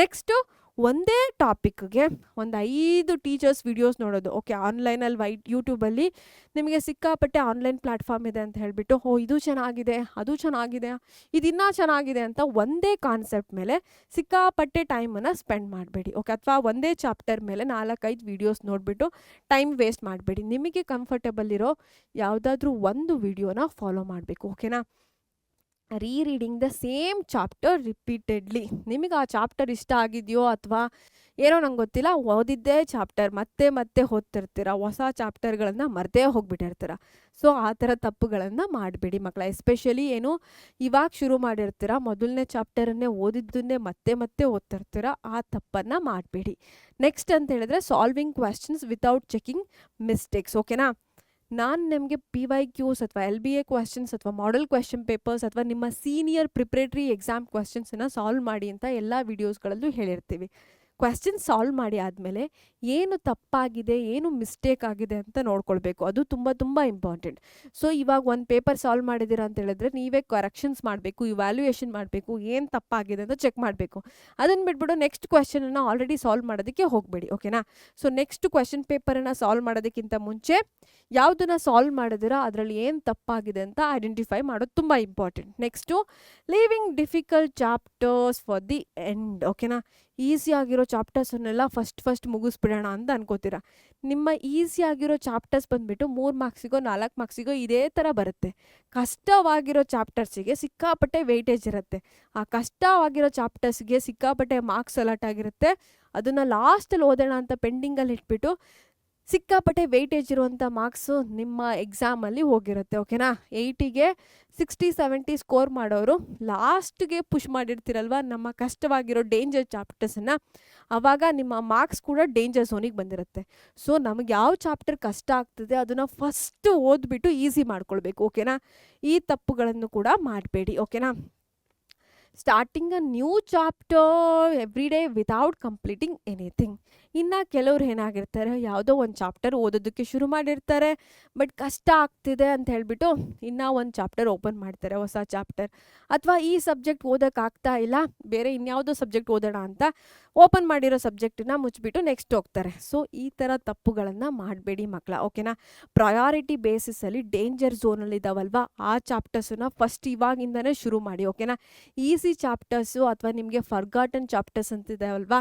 ನೆಕ್ಸ್ಟು ಒಂದೇ ಟಾಪಿಕ್ಗೆ ಒಂದು 5 ಟೀಚರ್ಸ್ ವಿಡಿಯೋಸ್ ನೋಡೋದು, ಓಕೆ. ಆನ್ಲೈನಲ್ಲಿ ಯೂಟ್ಯೂಬಲ್ಲಿ ನಿಮಗೆ ಸಿಕ್ಕಾಪಟ್ಟೆ ಆನ್ಲೈನ್ ಪ್ಲ್ಯಾಟ್ಫಾರ್ಮ್ ಇದೆ ಅಂತ ಹೇಳಿಬಿಟ್ಟು ಇದು ಚೆನ್ನಾಗಿದೆ, ಅದು ಚೆನ್ನಾಗಿದೆ, ಇದು ಇನ್ನೂ ಚೆನ್ನಾಗಿದೆ ಅಂತ ಒಂದೇ ಕಾನ್ಸೆಪ್ಟ್ ಮೇಲೆ ಸಿಕ್ಕಾಪಟ್ಟೆ ಟೈಮನ್ನು ಸ್ಪೆಂಡ್ ಮಾಡಬೇಡಿ, ಓಕೆ. ಅಥವಾ ಒಂದೇ ಚಾಪ್ಟರ್ ಮೇಲೆ 4-5 ವಿಡಿಯೋಸ್ ನೋಡಿಬಿಟ್ಟು ಟೈಮ್ ವೇಸ್ಟ್ ಮಾಡಬೇಡಿ. ನಿಮಗೆ ಕಂಫರ್ಟಬಲ್ ಇರೋ ಯಾವುದಾದ್ರೂ ಒಂದು ವಿಡಿಯೋನ ಫಾಲೋ ಮಾಡಬೇಕು, ಓಕೆನಾ. ರೀರೀಡಿಂಗ್ ದ ಸೇಮ್ ಚಾಪ್ಟರ್ ರಿಪೀಟೆಡ್ಲಿ. ನಿಮಗೆ ಆ ಚಾಪ್ಟರ್ ಇಷ್ಟ ಆಗಿದೆಯೋ ಅಥವಾ ಏನೋ ನಂಗೆ ಗೊತ್ತಿಲ್ಲ, ಓದಿದ್ದೇ ಚಾಪ್ಟರ್ ಮತ್ತೆ ಓದ್ತಿರ್ತೀರ, ಹೊಸ ಚಾಪ್ಟರ್ಗಳನ್ನು ಮರೆತೇ ಹೋಗ್ಬಿಟ್ಟಿರ್ತೀರ. ಸೊ ಆ ಥರ ತಪ್ಪುಗಳನ್ನು ಮಾಡಬೇಡಿ ಮಕ್ಕಳ. ಎಸ್ಪೆಷಲಿ ಏನು ಇವಾಗ ಶುರು ಮಾಡಿರ್ತೀರ, ಮೊದಲನೇ ಚಾಪ್ಟರನ್ನೇ ಓದಿದ್ದನ್ನೇ ಮತ್ತೆ ಓದ್ತಿರ್ತೀರ, ಆ ತಪ್ಪನ್ನು ಮಾಡಬೇಡಿ. ನೆಕ್ಸ್ಟ್ ಅಂತ ಹೇಳಿದ್ರೆ solving questions without checking mistakes, ಓಕೆನಾ. ನಾನು ನಿಮಗೆ PYQs ಅಥವಾ LBA ಕ್ವೆಶನ್ಸ್ ಅಥವಾ ಮಾಡೆಲ್ ಕ್ವೆಶನ್ ಪೇಪರ್ಸ್ ಅಥವಾ ನಿಮ್ಮ ಸೀನಿಯರ್ ಪ್ರಿಪ್ರೇಟರಿ ಎಕ್ಸಾಮ್ ಕ್ವೆಶನ್ಸನ್ನು ಸಾಲ್ವ್ ಮಾಡಿ ಅಂತ ಎಲ್ಲ ವೀಡಿಯೋಸ್ಗಳಲ್ಲೂ ಹೇಳಿರ್ತೀವಿ. ಕ್ವೆಶನ್ಸ್ ಸಾಲ್ವ್ ಮಾಡಿ ಆದಮೇಲೆ ಏನು ತಪ್ಪಾಗಿದೆ, ಏನು ಮಿಸ್ಟೇಕ್ ಆಗಿದೆ ಅಂತ ನೋಡ್ಕೊಳ್ಬೇಕು. ಅದು ತುಂಬ ಇಂಪಾರ್ಟೆಂಟ್. ಸೊ ಇವಾಗ ಒಂದು ಪೇಪರ್ ಸಾಲ್ವ್ ಮಾಡಿದ್ದೀರಾ ಅಂತ ಹೇಳಿದ್ರೆ ನೀವೇ ಕರೆಕ್ಷನ್ಸ್ ಮಾಡಬೇಕು, ಇವ್ಯಾಲ್ಯೂಯೇಷನ್ ಮಾಡಬೇಕು, ಏನು ತಪ್ಪಾಗಿದೆ ಅಂತ ಚೆಕ್ ಮಾಡಬೇಕು. ಅದನ್ನು ಬಿಟ್ಬಿಟ್ಟು ನೆಕ್ಸ್ಟ್ ಕ್ವೆಶನನ್ನು ಆಲ್ರೆಡಿ ಸಾಲ್ವ್ ಮಾಡೋದಕ್ಕೆ ಹೋಗಬೇಡಿ, ಓಕೆನಾ. ಸೊ ನೆಕ್ಸ್ಟ್ ಕ್ವೆಶನ್ ಪೇಪರನ್ನು ಸಾಲ್ವ್ ಮಾಡೋದಕ್ಕಿಂತ ಮುಂಚೆ ಯಾವುದನ್ನು ಸಾಲ್ವ್ ಮಾಡಿದಿರಾ ಅದರಲ್ಲಿ ಏನು ತಪ್ಪಾಗಿದೆ ಅಂತ ಐಡೆಂಟಿಫೈ ಮಾಡೋದು ತುಂಬ important. Next leaving difficult chapters for the end, ಓಕೆನಾ. ಈಸಿಯಾಗಿರೋ ಚಾಪ್ಟರ್ಸನ್ನೆಲ್ಲ ಫಸ್ಟ್ ಮುಗಿಸ್ಬಿಡೋಣ ಅಂತ ಅನ್ಕೋತೀರ. ನಿಮ್ಮ ಈಸಿಯಾಗಿರೋ ಚಾಪ್ಟರ್ಸ್ ಬಂದುಬಿಟ್ಟು 3 ಮಾರ್ಕ್ಸಿಗೋ 4 ಮಾರ್ಕ್ಸಿಗೋ ಇದೇ ಥರ ಬರುತ್ತೆ. ಕಷ್ಟವಾಗಿರೋ ಚಾಪ್ಟರ್ಸಿಗೆ ಸಿಕ್ಕಾಪಟ್ಟೆ ವೆಯ್ಟೇಜ್ ಇರುತ್ತೆ. ಆ ಕಷ್ಟವಾಗಿರೋ ಚಾಪ್ಟರ್ಸ್ಗೆ ಸಿಕ್ಕಾಪಟ್ಟೆ ಮಾರ್ಕ್ಸ್ ಅಲಾಟ್ ಆಗಿರುತ್ತೆ. ಅದನ್ನು ಲಾಸ್ಟಲ್ಲಿ ಓದೋಣ ಅಂತ ಪೆಂಡಿಂಗಲ್ಲಿ ಇಟ್ಬಿಟ್ಟು ಸಿಕ್ಕಾಪಟ್ಟೆ ವೆಯ್ಟೇಜ್ ಇರುವಂಥ ಮಾರ್ಕ್ಸು ನಿಮ್ಮ ಎಕ್ಸಾಮಲ್ಲಿ ಹೋಗಿರುತ್ತೆ, ಓಕೆನಾ. 80ಗೆ 60-70 ಸ್ಕೋರ್ ಮಾಡೋರು ಲಾಸ್ಟ್ಗೆ ಪುಷ್ ಮಾಡಿರ್ತೀರಲ್ವ ನಮ್ಮ ಕಷ್ಟವಾಗಿರೋ ಡೇಂಜರ್ ಚಾಪ್ಟರ್ಸನ್ನು, ಆವಾಗ ನಿಮ್ಮ ಮಾರ್ಕ್ಸ್ ಕೂಡ ಡೇಂಜರ್ ಝೋನಿಗೆ ಬಂದಿರುತ್ತೆ. ಸೊ ನಮಗೆ ಯಾವ ಚಾಪ್ಟರ್ ಕಷ್ಟ ಆಗ್ತದೆ ಅದನ್ನು ಫಸ್ಟ್ ಓದ್ಬಿಟ್ಟು ಈಸಿ ಮಾಡ್ಕೊಳ್ಬೇಕು, ಓಕೆನಾ. ಈ ತಪ್ಪುಗಳನ್ನು ಕೂಡ ಮಾಡಬೇಡಿ, ಓಕೆನಾ. Starting a new chapter every day without completing anything. ಇನ್ನು ಕೆಲವ್ರು ಏನಾಗಿರ್ತಾರೆ, ಯಾವುದೋ ಒಂದು ಚಾಪ್ಟರ್ ಓದೋದಕ್ಕೆ ಶುರು ಮಾಡಿರ್ತಾರೆ, ಬಟ್ ಕಷ್ಟ ಆಗ್ತಿದೆ ಅಂತ ಹೇಳ್ಬಿಟ್ಟು ಇನ್ನೂ ಒಂದು ಚಾಪ್ಟರ್ ಓಪನ್ ಮಾಡ್ತಾರೆ, ಹೊಸ ಚಾಪ್ಟರ್. ಅಥವಾ ಈ ಸಬ್ಜೆಕ್ಟ್ ಓದೋಕ್ಕಾಗ್ತಾ ಇಲ್ಲ, ಬೇರೆ ಇನ್ಯಾವುದೋ ಸಬ್ಜೆಕ್ಟ್ ಓದೋಣ ಅಂತ ಓಪನ್ ಮಾಡಿರೋ ಸಬ್ಜೆಕ್ಟನ್ನ ಮುಚ್ಚಿಬಿಟ್ಟು ನೆಕ್ಸ್ಟ್ ಹೋಗ್ತಾರೆ. ಸೊ ಈ ಥರ ತಪ್ಪುಗಳನ್ನು ಮಾಡಬೇಡಿ ಮಕ್ಕಳ, ಓಕೆನಾ. ಪ್ರಯಾರಿಟಿ ಬೇಸಿಸಲ್ಲಿ ಡೇಂಜರ್ ಝೋನಲ್ಲಿದ್ದಾವಲ್ವ ಆ ಚಾಪ್ಟರ್ಸನ್ನ ಫಸ್ಟ್ ಇವಾಗಿಂದನೇ ಶುರು ಮಾಡಿ, ಓಕೆನಾ. ಈಸಿ ಚಾಪ್ಟರ್ಸು ಅಥವಾ ನಿಮಗೆ ಫರ್ಗಾಟನ್ ಚಾಪ್ಟರ್ಸ್ ಅಂತಿದ್ದಾವಲ್ವ,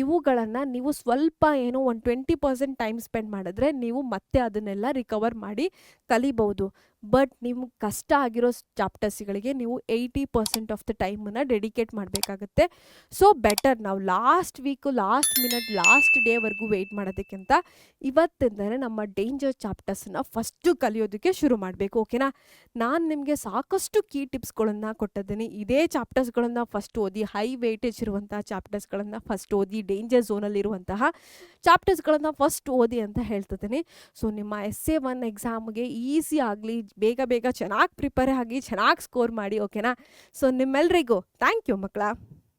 ಇವುಗಳನ್ನು ನೀವು ಸ್ವಲ್ಪ ಏನೋ ಒಂದು 20% ಟೈಮ್ ಸ್ಪೆಂಡ್ ಮಾಡಿದ್ರೆ ನೀವು ಮತ್ತೆ ಅದನ್ನೆಲ್ಲ ರಿಕವರ್ ಮಾಡಿ ಕಲಿಬಹುದು. ಬಟ್ ನಿಮ್ಗೆ ಕಷ್ಟ ಆಗಿರೋ ಚಾಪ್ಟರ್ಸ್ಗಳಿಗೆ ನೀವು 80% ಆಫ್ ದ ಟೈಮನ್ನು ಡೆಡಿಕೇಟ್ ಮಾಡಬೇಕಾಗುತ್ತೆ. ಸೊ ಬೆಟರ್ ನಾವು last week, last minute, last ಡೇವರೆಗೂ ವೆಯ್ಟ್ ಮಾಡೋದಕ್ಕಿಂತ ಇವತ್ತಿಂದಲೇ ನಮ್ಮ ಡೇಂಜರ್ ಚಾಪ್ಟರ್ಸನ್ನ ಫಸ್ಟು ಕಲಿಯೋದಕ್ಕೆ ಶುರು ಮಾಡಬೇಕು, ಓಕೆನಾ. ನಾನು ನಿಮಗೆ ಸಾಕಷ್ಟು ಕೀ ಟಿಪ್ಸ್ಗಳನ್ನು ಕೊಟ್ಟಿದ್ದೀನಿ. ಇದೇ ಚಾಪ್ಟರ್ಸ್ಗಳನ್ನು ಫಸ್ಟ್ ಓದಿ, ಹೈ ವೇಟೇಜ್ ಇರುವಂಥ ಚಾಪ್ಟರ್ಸ್ಗಳನ್ನು ಫಸ್ಟ್ ಓದಿ, ಡೇಂಜರ್ ಝೋನಲ್ಲಿರುವಂತಹ ಚಾಪ್ಟರ್ಸ್ಗಳನ್ನು ಫಸ್ಟ್ ಓದಿ ಅಂತ ಹೇಳ್ತಿದ್ದೀನಿ. ಸೊ ನಿಮ್ಮ SA1 ಎಕ್ಸಾಮ್ಗೆ ಈಸಿ ಆಗಲಿ, ಬೇಗ ಬೇಗ ಚೆನ್ನಾಗಿ ಪ್ರಿಪೇರ್ ಆಗಿ ಚೆನ್ನಾಗಿ ಸ್ಕೋರ್ ಮಾಡಿ, ಓಕೆನಾ. ಸೊ ನಿಮ್ಮೆಲ್ಲರಿಗೂ ಥ್ಯಾಂಕ್ ಯು ಮಕ್ಕಳ.